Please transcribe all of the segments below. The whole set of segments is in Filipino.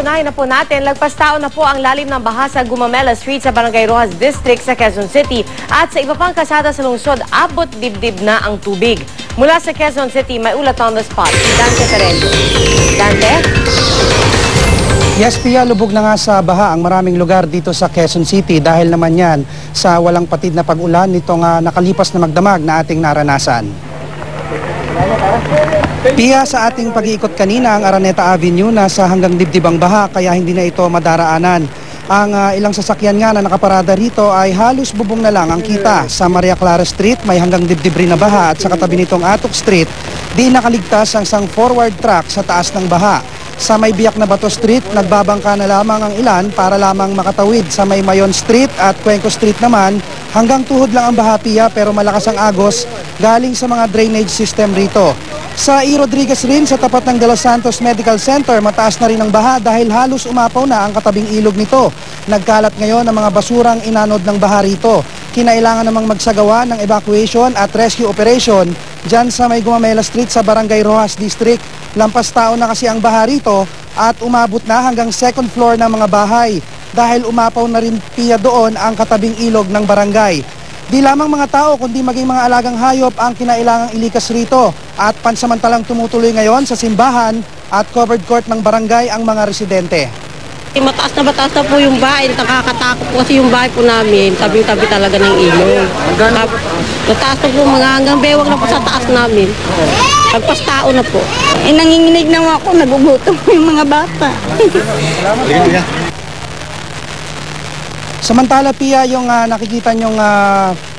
unahin na po natin, lagpas tao na po ang lalim ng baha sa Gumamela Street sa Barangay Rojas District sa Quezon City at sa iba pang kalsada sa lungsod, abot dibdib na ang tubig. Mula sa Quezon City, may ulat on the spot, si Dante Perello. Dante? Yes, Pia, lubog na nga sa baha ang maraming lugar dito sa Quezon City dahil naman yan sa walang patid na pag-ulan nitong nakalipas na magdamag na ating naranasan. Pia, sa ating pag-iikot kanina ang Araneta Avenue nasa hanggang dibdib ang baha kaya hindi na ito madaraanan. Ang ilang sasakyan nga na nakaparada rito ay halos bubong na lang ang kita. Sa Maria Clara Street may hanggang dibdib rin na baha at sa katabi nitong Atok Street di nakaligtas ang isang forward track sa taas ng baha. Sa may Biak na Bato Street, nagbabangka na lamang ang ilan para lamang makatawid. Sa may Mayon Street at Cuenco Street naman, hanggang tuhod lang ang baha, Pia, pero malakas ang agos galing sa mga drainage system rito. Sa E. Rodriguez rin, sa tapat ng De Los Santos Medical Center, mataas na rin ang baha dahil halos umapaw na ang katabing ilog nito. Nagkalat ngayon ang mga basurang inanod ng baha rito. Kinailangan namang magsagawa ng evacuation at rescue operation dyan sa may Gumamela Street sa Barangay Rojas District. Lampas tao na kasi ang baha rito at umabot na hanggang second floor ng mga bahay dahil umapaw na rin, Pia, doon ang katabing ilog ng barangay. Di lamang mga tao kundi maging mga alagang hayop ang kinailangang ilikas rito at pansamantalang tumutuloy ngayon sa simbahan at covered court ng barangay ang mga residente. Mataas na po yung bahay, nakakatakot po kasi yung bahay po namin, tabing-tabi talaga ng ilog. Mataas na po mga hanggang bewang na po sa taas namin. Pagpas tao na po. Nanginginig na ako, nagugutom yung mga bata. Samantala, Pia, yung nakikita nyong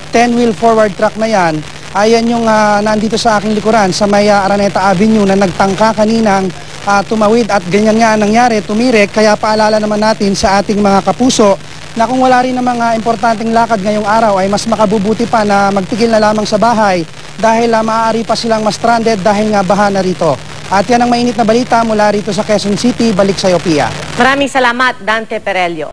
10-wheel forward truck na yan, ayan yung nandito sa aking likuran sa may Araneta Avenue na nagtangka kaninang tumawid at ganyan nga nangyari, tumirek. Kaya paalala naman natin sa ating mga kapuso na kung wala rin ng mga importanteng lakad ngayong araw ay mas makabubuti pa na magtigil na lamang sa bahay dahil maaari pa silang ma-stranded dahil nga baha na rito. At yan ang mainit na balita mula rito sa Quezon City. Balik sa iyo, Pia. Maraming salamat, Dante Perello.